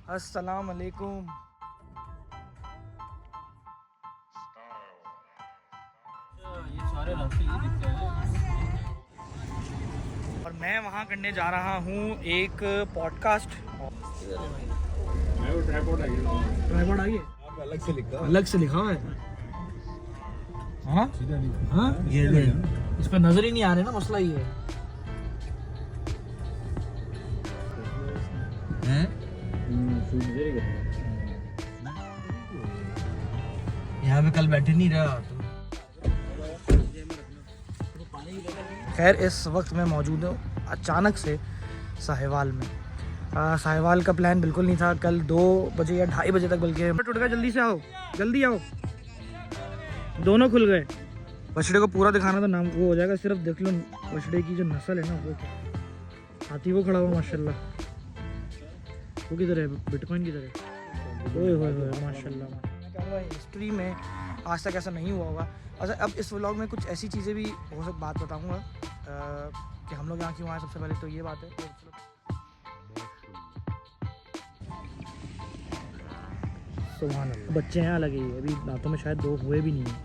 अस्सलाम वालेकुम। ये सारे रास्ते ये दिखते हैं। और मैं वहाँ करने जा रहा हूँ एक पॉडकास्ट। ट्राइपॉड आ गया, अलग से लिखा हुआ है। हाँ हाँ, ये ले, इस पर नजर ही नहीं आ रहे ना, मसला ये है। यहाँ पे कल बैठे नहीं रहा। खैर इस वक्त मैं मौजूद हूँ अचानक से साहिवाल में। साहिवाल का प्लान बिल्कुल नहीं था। कल 2 बजे या 2:30 बजे तक, बल्कि टूट गया। जल्दी से आओ, जल्दी आओ। दोनों खुल गए। बछड़े को पूरा दिखाना तो नाम वो हो जाएगा। सिर्फ देख लो बछड़े की जो नस्ल है ना, वो क्या हाथी वो खड़ा हुआ माशाल्लाह। वो किधर है? बिटकॉइन किधर है? ओए होए होए माशाल्लाह। मैं कहूँगा हिस्ट्री में आज तक ऐसा नहीं हुआ होगा। अच्छा, अब इस व्लॉग में कुछ ऐसी चीज़ें भी हो सकती बात बताऊँगा कि हम लोग यहाँ क्यों आए। सबसे पहले तो ये बात है। सुभान अल्लाह, बच्चे हैं अलग ही, अभी दांतों में शायद 2 हुए भी नहीं हैं।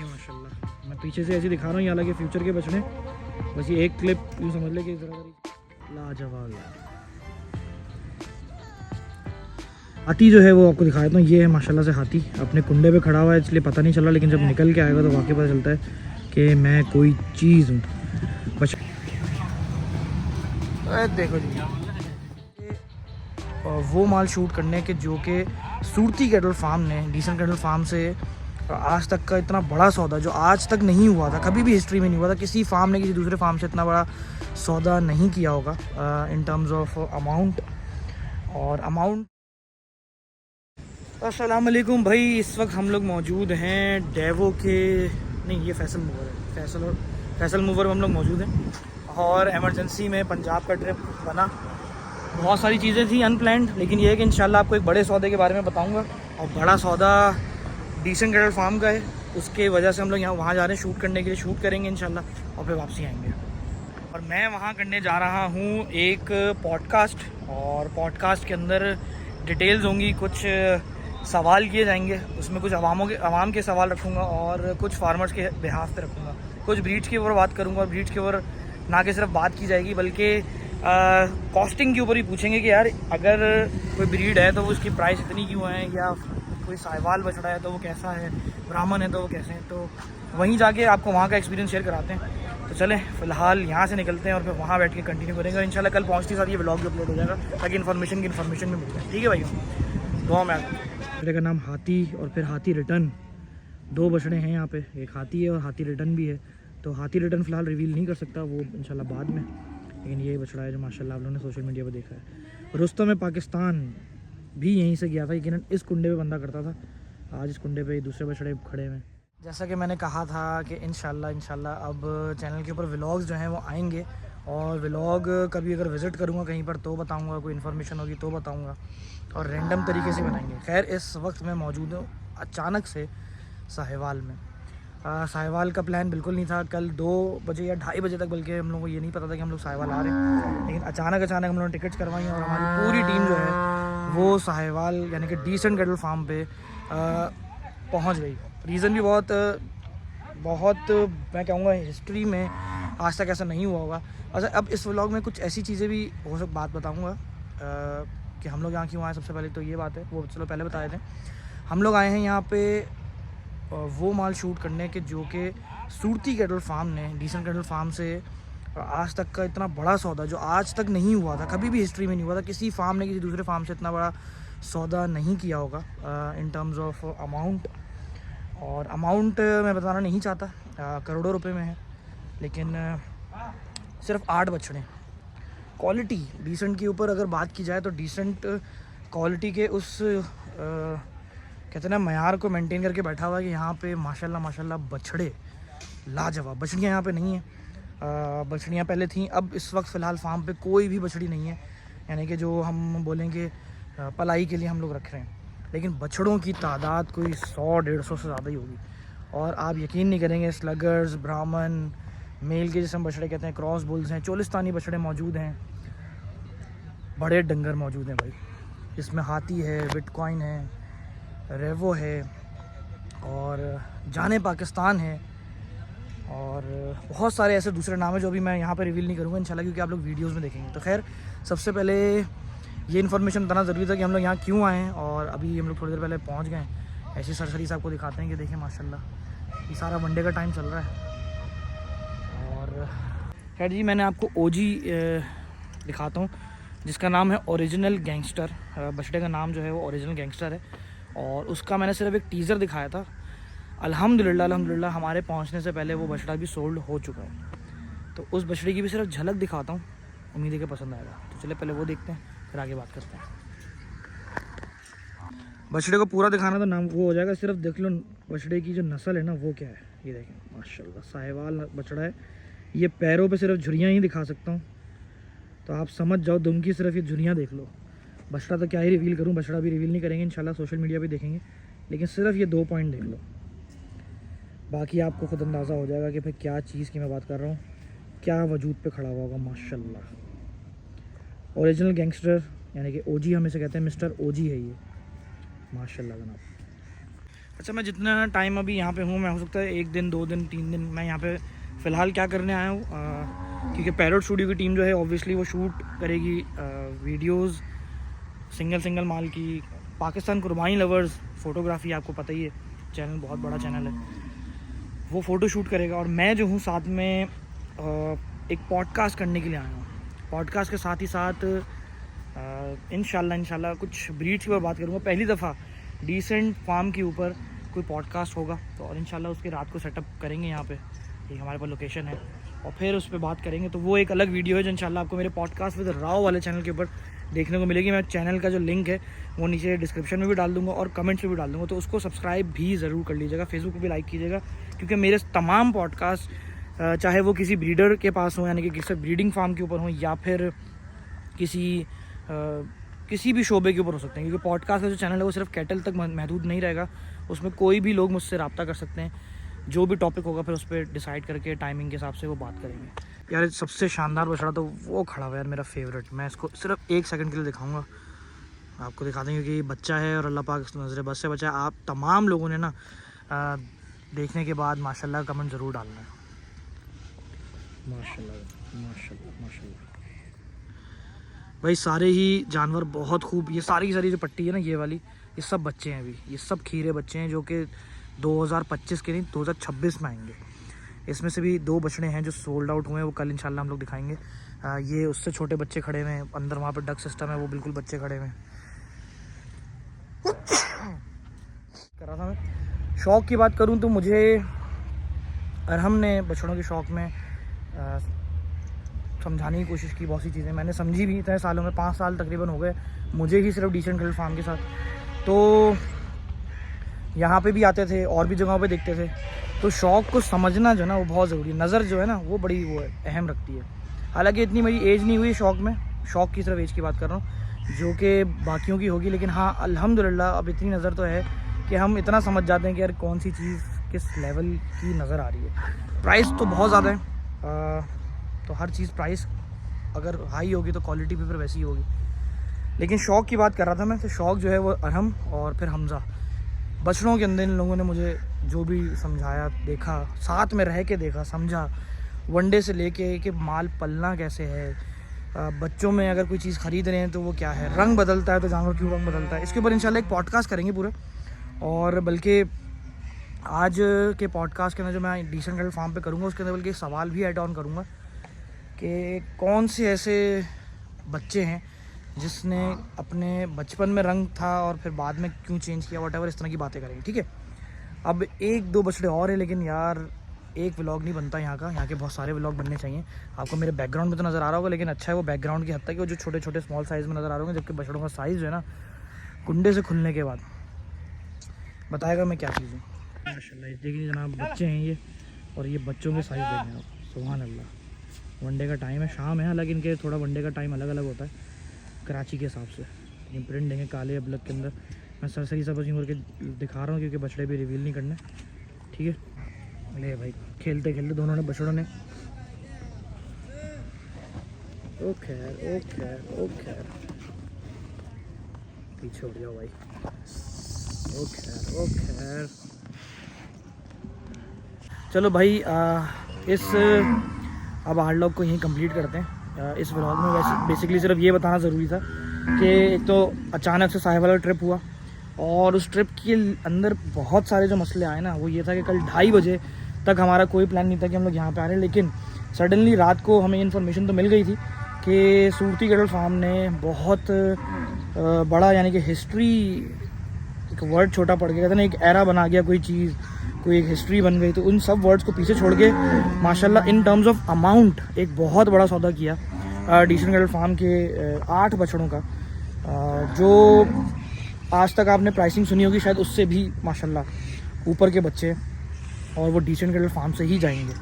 माशाल्लाह, मैं पीछे से ऐसे दिखा रहा हूँ, ये अलग है फ्यूचर के बछड़े। बस ये एक क्लिप यूँ समझ ले कि ज़रा लाजवाब है। हाथी जो है वो आपको दिखा देता हूँ। ये है माशाल्लाह से हाथी, अपने कुंडे पे खड़ा हुआ है, इसलिए पता नहीं चला, लेकिन जब निकल के आएगा तो वाकई पता चलता है कि मैं कोई चीज़ हूँ। बस देखो जी, वो माल शूट करने के जो कि सूरती कैटल फार्म ने, डिसेंट कैटल फार्म से आज तक का इतना बड़ा सौदा जो आज तक नहीं हुआ था, कभी भी हिस्ट्री में नहीं हुआ था। किसी फार्म ने किसी दूसरे फार्म से इतना बड़ा सौदा नहीं किया होगा इन टर्म्स ऑफ अमाउंट। और अमाउंट, अस्सलाम वालेकुम भाई। इस वक्त हम लोग मौजूद हैं डेवो के, नहीं ये फैसल मूवर है, फैसल मूवर में हम लोग मौजूद हैं। और एमरजेंसी में पंजाब का ट्रिप बना, बहुत सारी चीज़ें थी अनप्लान्ड, लेकिन ये है कि इंशाल्लाह आपको एक बड़े सौदे के बारे में बताऊंगा। और बड़ा सौदा डिसेंट कैटल फार्म का है, उसके वजह से हम लोग यहाँ वहाँ जा रहे हैं शूट करने के लिए। शूट करेंगे इंशाल्लाह और फिर वापसी आएंगे। और मैं वहाँ करने जा रहा हूँ एक पॉडकास्ट, और पॉडकास्ट के अंदर डिटेल्स होंगी, कुछ सवाल किए जाएंगे, उसमें कुछ आवाम के सवाल रखूँगा और कुछ फार्मर्स के बिहाफ पे रखूँगा। कुछ ब्रीड्स के ऊपर बात करूँगा, और ब्रीड्स के ऊपर ना कि सिर्फ बात की जाएगी बल्कि कॉस्टिंग के ऊपर ही पूछेंगे कि यार अगर कोई ब्रीड है तो वो उसकी प्राइस इतनी क्यों है, या कोई साहिवाल बछड़ा है तो वो कैसा है, ब्राह्मण है तो वो कैसे हैं। तो वहीं जाके आपको वहाँ का एक्सपीरियंस शेयर कराते हैं। तो चलें फ़िलहाल यहाँ से निकलते हैं और फिर वहाँ बैठ के कंटिन्यू करेंगे। और इंशाल्लाह कल पहुँचते साथ ये व्लॉग भी अपलोड हो जाएगा, ताकि इन्फॉर्मेशन भी मिल जाए। ठीक है भाई, दुआ में बछड़े का नाम हाथी, और फिर हाथी रिटर्न। 2 बछड़े हैं यहाँ पे, एक हाथी है और हाथी रिटर्न भी है। तो हाथी रिटर्न फ़िलहाल रिवील नहीं कर सकता, वो इंशाल्लाह बाद में। लेकिन ये बछड़ा है जो माशाल्लाह आप लोगों ने सोशल मीडिया पर देखा है। रुस्तम में पाकिस्तान भी यहीं से गया था, लेकिन इस कुंडे पे बंदा करता था। आज इस कुंडे पे दूसरे बछड़े खड़े हैं। जैसा कि मैंने कहा था कि इंशाल्लाह अब चैनल के ऊपर व्लॉग्स जो हैं वो आएंगे। और व्लॉग कभी अगर विज़िट करूँगा कहीं पर तो बताऊँगा, कोई इन्फॉर्मेशन होगी तो बताऊँगा, और रैंडम तरीके से बनाएंगे। खैर इस वक्त मैं मौजूद हूँ अचानक से साहिवाल में। साहिवाल का प्लान बिल्कुल नहीं था। कल 2 बजे या 2:30 बजे तक, बल्कि हम लोगों को ये नहीं पता था कि हम लोग साहिवाल आ रहे हैं, लेकिन अचानक हम लोगों ने टिकट्स करवाई और हमारी पूरी टीम जो है वो साहिवाल यानी कि डिसेंट कैटल फार्म पे पहुंच गई। रीज़न भी बहुत मैं कहूँगा हिस्ट्री में आज तक ऐसा नहीं हुआ होगा। अच्छा, अब इस व्लॉग में कुछ ऐसी चीज़ें भी हो सकती बात बताऊँगा कि हम लोग यहाँ क्यों आए। सबसे पहले तो ये बात है, वो चलो पहले बताए थे। हम लोग आए हैं यहाँ पे वो माल शूट करने के जो कि सूरती कैटल फार्म ने, डिसेंट कैटल फार्म से आज तक का इतना बड़ा सौदा जो आज तक नहीं हुआ था, कभी भी हिस्ट्री में नहीं हुआ था। किसी फार्म ने किसी दूसरे फार्म से इतना बड़ा सौदा नहीं किया होगा इन टर्म्स ऑफ अमाउंट। और अमाउंट मैं बताना नहीं चाहता, करोड़ों रुपए में है, लेकिन सिर्फ 8 बछड़े। क्वालिटी डिसेंट के ऊपर अगर बात की जाए तो डिसेंट क्वालिटी के उस कहते हैं ना मयार को मेंटेन करके बैठा हुआ है कि यहाँ पे माशाल्लाह बछड़े लाजवाब। बछड़ियाँ यहाँ पे नहीं हैं, बछड़ियाँ पहले थीं, अब इस वक्त फ़िलहाल फार्म पे कोई भी बछड़ी नहीं है, यानी कि जो हम बोलेंगे पलाई के लिए हम लोग रख रहे हैं। लेकिन बछड़ों की तादाद कोई 100-150 से ज़्यादा ही होगी। और आप यकीन नहीं करेंगे, स्लगर्स, ब्राह्मण, मेल के जिसम बछड़े कहते हैं, क्रॉस बुल्स हैं, चोलिस्तानी बछड़े मौजूद हैं, बड़े डंगर मौजूद हैं भाई। जिसमें हाथी है, बिटकॉइन है, रेवो है और जाने पाकिस्तान है और बहुत सारे ऐसे दूसरे नाम हैं जो अभी मैं यहाँ पे रिवील नहीं करूँगा इंशाल्लाह, क्योंकि आप लोग वीडियोस में देखेंगे। तो खैर सबसे पहले ये इन्फॉर्मेशन बताना ज़रूरी था कि हम लोग यहाँ क्यों आए हैं, और अभी हम लोग थोड़ी देर पहले पहुँच गए हैं। ऐसी सरसरी से आपको दिखाते हैं कि देखें माशाल्लाह ये सारा वनडे का टाइम चल रहा है। और खैर जी मैंने आपको ओजी दिखाता हूँ जिसका नाम है ओरिजिनल गैंगस्टर। बछड़े का नाम जो है वो ओरिजिनल गैंगस्टर है और उसका मैंने सिर्फ एक टीज़र दिखाया था। अल्हम्दुलिल्लाह हमारे पहुंचने से पहले वो बछड़ा भी सोल्ड हो चुका है। तो उस बछड़े की भी सिर्फ झलक दिखाता हूँ, उम्मीद है कि पसंद आएगा। तो चलिए पहले वो देखते हैं फिर आगे बात करते हैं। बछड़े को पूरा दिखाना तो नाम वो हो जाएगा, सिर्फ देख लो बछड़े की जो नस्ल है ना वो क्या है। ये देखें माशाल्लाह साहिवाल बछड़ा है। ये पैरों पे सिर्फ झुर्रियाँ ही दिखा सकता हूँ, तो आप समझ जाओ दुम की सिर्फ ये झुर्रियाँ देख लो। बछड़ा तो क्या ही रिवील करूँ, बछड़ा भी रिवील नहीं करेंगे इंशाल्लाह, सोशल मीडिया पे देखेंगे, लेकिन सिर्फ ये 2 पॉइंट देख लो, बाकी आपको खुद अंदाज़ा हो जाएगा कि भाई क्या चीज़ की मैं बात कर रहा हूँ, क्या वजूद पे खड़ा हुआ होगा। माशाल्लाह ओरिजिनल गैंगस्टर यानी कि ओजी हम इसे कहते हैं, मिस्टर ओजी है ये माशाल्लाह जनाब। अच्छा मैं जितना टाइम अभी यहाँ पे हूँ, मैं हो सकता है 1 दिन 2 दिन 3 दिन मैं यहाँ पे फ़िलहाल क्या करने आया हूँ, क्योंकि पैरोट स्टूडियो की टीम जो है ऑब्वियसली वो शूट करेगी वीडियोज़ सिंगल माल की। पाकिस्तान कुर्बानी लवर्स फ़ोटोग्राफ़ी आपको पता ही है, चैनल बहुत बड़ा चैनल है, वो फ़ोटो शूट करेगा। और मैं जो हूँ साथ में एक पॉडकास्ट करने के लिए आया हूँ। पॉडकास्ट के साथ ही साथ इंशाल्लाह कुछ ब्रीड्स के ऊपर बात करूँगा। पहली दफ़ा डिसेंट फार्म के ऊपर कोई पॉडकास्ट होगा, तो और इंशाल्लाह उसकी रात को सेटअप करेंगे यहाँ पे, एक हमारे पास लोकेशन है, और फिर उस पर बात करेंगे। तो वो एक अलग वीडियो है जो इंशाल्लाह आपको मेरे पॉडकास्ट विद राव वाले चैनल के ऊपर देखने को मिलेगी। मैं चैनल का जो लिंक है वो नीचे डिस्क्रिप्शन में भी डाल दूँगा और कमेंट्स में भी डाल दूँगा, तो उसको सब्सक्राइब भी ज़रूर कर लीजिएगा, फेसबुक पर भी लाइक कीजिएगा, क्योंकि मेरे तमाम पॉडकास्ट चाहे वो किसी ब्रीडर के पास हो यानी कि किसी ब्रीडिंग फार्म के ऊपर हो या फिर किसी भी शोबे के ऊपर हो सकते हैं, क्योंकि पॉडकास्ट का जो चैनल है वो सिर्फ कैटल तक महदूद नहीं रहेगा, उसमें कोई भी लोग मुझसे रब्ता कर सकते हैं। जो भी टॉपिक होगा फिर उस पर डिसाइड करके टाइमिंग के हिसाब से वो बात करेंगे। यार सबसे शानदार बछड़ा तो वो खड़ा हुआ है यार, मेरा फेवरेट। मैं इसको सिर्फ 1 सेकंड के लिए दिखाऊंगा, आपको दिखा देंगे कि बच्चा है और अल्लाह पाक इस नज़र बस से बचा है। आप तमाम लोगों ने ना देखने के बाद माशाल्लाह कमेंट ज़रूर डालना है। माशाल्लाह माशाल्लाह माशाल्लाह भाई, सारे ही जानवर बहुत खूब। ये सारी जो पट्टी है ना ये वाली, ये सब बच्चे हैं अभी, ये सब खीरे बच्चे हैं जो कि 2025 के नहीं 2026 में आएंगे। इसमें से भी 2 बछड़े हैं जो सोल्ड आउट हुए हैं, वो कल इंशाल्लाह हम लोग दिखाएंगे। ये उससे छोटे बच्चे खड़े हुए हैं अंदर, वहाँ पर डक सिस्टम है, वो बिल्कुल बच्चे खड़े हुए हैं। कर रहा था मैं शौक़ की बात करूँ तो मुझे अरहम ने बछड़ों के शौक़ में समझाने की कोशिश की, बहुत सी चीज़ें मैंने समझी भी। इतने सालों में 5 साल तकरीबन हो गए मुझे ही सिर्फ डिसेंट कैटल फार्म के साथ, तो यहाँ पे भी आते थे और भी जगहों पे देखते थे। तो शौक़ को समझना जो है ना वो बहुत ज़रूरी है, नज़र जो है ना वो बड़ी वो अहम रखती है। हालांकि इतनी मेरी एज नहीं हुई शौक़ में, शौक़ की सिर्फ एज की बात कर रहा हूँ जो कि बाकियों की होगी, लेकिन हाँ अल्हम्दुलिल्लाह अब इतनी नज़र तो है कि हम इतना समझ जाते हैं कि यार कौन सी चीज़ किस लेवल की नज़र आ रही है। प्राइस तो बहुत ज़्यादा है, तो हर चीज़ प्राइस अगर हाई होगी तो क्वालिटी भी फिर वैसी ही होगी। लेकिन शौक़ की बात कर रहा था मैं, तो शौक़ जो है वो अरहम और फिर हमज़ा बछड़ों के अंदर इन लोगों ने मुझे जो भी समझाया, देखा, साथ में रह के देखा, समझा, वनडे से लेके कि माल पलना कैसे है, बच्चों में अगर कोई चीज़ ख़रीद रहे हैं तो वो क्या है, रंग बदलता है तो जानवर क्यों रंग बदलता है, इसके ऊपर इंशाल्लाह एक पॉडकास्ट करेंगे पूरे। और बल्कि आज के पॉडकास्ट के अंदर जो मैं डिसेंट कैटल फार्म पे करूँगा उसके अंदर बल्कि एक सवाल भी ऐड ऑन करूँगा कि कौन से ऐसे बच्चे हैं जिसने अपने बचपन में रंग था और फिर बाद में क्यों चेंज किया, व्हाटएवर, इस तरह की बातें करेंगे, ठीक है। अब 1-2 बछड़े और हैं, लेकिन यार एक व्लॉग नहीं बनता यहाँ का, यहाँ के बहुत सारे व्लॉग बनने चाहिए। आपको मेरे बैकग्राउंड में तो नज़र आ रहा होगा, लेकिन अच्छा है वो बैकग्राउंड की हद तक कि वो जो छोटे छोटे स्मॉल साइज़ में नज़र आ रहे होंगे, जबकि बछड़ों का साइज़ जो है ना कुंडे से खुलने के बाद बताएगा मैं क्या चीज़ हूँ। माशाल्लाह देखिए जनाब बच्चे हैं ये, और ये बच्चों के साइज़ देखें आप, सुभान अल्लाह। वनडे का टाइम है, शाम है, हालांकि इनके थोड़ा वनडे का टाइम अलग अलग होता है कराची के हिसाब से। ये प्रिंट देंगे काले अबलग के अंदर, मैं सरसरी सब यूँ करके दिखा रहा हूँ क्योंकि बछड़े भी रिवील नहीं करने, ठीक है। ले भाई खेलते खेलते दोनों ने बछड़ों ने, ओ खैर पीछे उड़ जाओ भाई। ओ खैर चलो भाई, अब हार्ड लॉग को यहीं कंप्लीट करते हैं। इस व्लॉग में वैसे बेसिकली सिर्फ ये बताना ज़रूरी था कि एक तो अचानक से साहिब वाला ट्रिप हुआ, और उस ट्रिप के अंदर बहुत सारे जो मसले आए ना, वो ये था कि कल 2:30 बजे तक हमारा कोई प्लान नहीं था कि हम लोग यहाँ पे आ रहे हैं, लेकिन सडनली रात को हमें इन्फॉर्मेशन तो मिल गई थी कि सूरती कैटल फार्म ने बहुत बड़ा, यानी कि हिस्ट्री, एक वर्ड छोटा पड़ गया था ना, एक एरा बना गया, कोई चीज़, कोई एक हिस्ट्री बन गई। तो उन सब वर्ड्स को पीछे छोड़ के माशाल्लाह इन टर्म्स ऑफ अमाउंट एक बहुत बड़ा सौदा किया डिसेंट कैटल फार्म के 8 बछड़ों का, जो आज तक आपने प्राइसिंग सुनी होगी शायद उससे भी माशाल्लाह ऊपर के बच्चे, और वो डिसेंट कैटल फार्म से ही जाएंगे।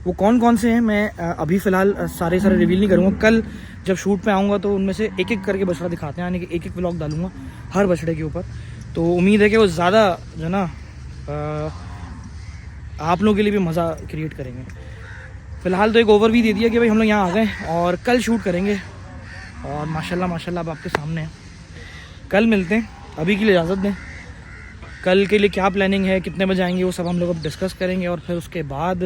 वो कौन कौन से हैं मैं अभी फ़िलहाल सारे रिवील नहीं करूँगा। कल जब शूट पे आऊँगा तो उनमें से एक एक करके बछड़ा दिखाते हैं, यानी कि एक एक व्लॉग डालूँगा हर बछड़े के ऊपर। तो उम्मीद है कि वो ज़्यादा जो ना आप लोगों के लिए भी मज़ा क्रिएट करेंगे। फ़िलहाल तो एक ओवरव्यू दे दिया कि भाई हम लोग यहाँ आ गए और कल शूट करेंगे, और माशाल्लाह अब आपके सामने है। कल मिलते हैं, अभी के लिए इजाज़त दें। कल के लिए क्या प्लानिंग है, कितने बजे आएंगे, वो सब हम लोग अब डिस्कस करेंगे, और फिर उसके बाद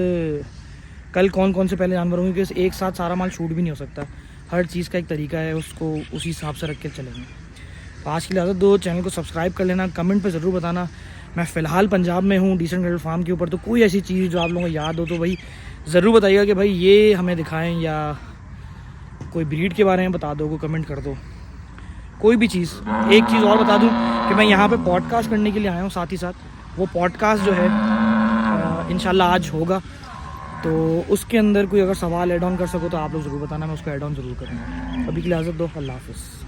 कल कौन कौन से पहले जानवर होंगे, क्योंकि एक साथ सारा माल शूट भी नहीं हो सकता। हर चीज़ का एक तरीका है, उसको उसी हिसाब से रख के चलेंगे। तो आज के लिए इजाज़त दो, चैनल को सब्सक्राइब कर लेना, कमेंट पे ज़रूर बताना। मैं फ़िलहाल पंजाब में हूँ डिसेंट कैटल फार्म के ऊपर, तो कोई ऐसी चीज़ जो आप लोगों को याद हो तो भाई ज़रूर बताइएगा कि भाई ये हमें दिखाएं, या कोई ब्रीड के बारे में बता दो, कोई कमेंट कर दो, कोई भी चीज़। एक चीज़ और बता दूं कि मैं यहाँ पे पॉडकास्ट करने के लिए आया हूँ, साथ ही साथ वो पॉडकास्ट जो है इंशाल्लाह आज होगा, तो उसके अंदर कोई अगर सवाल ऐड ऑन कर सको तो आप लोग ज़रूर बताना, मैं उसको ऐड ऑन ज़रूर करूँगा। अभी के लिए इजाज़त दो, अल्लाह हाफ़िज़।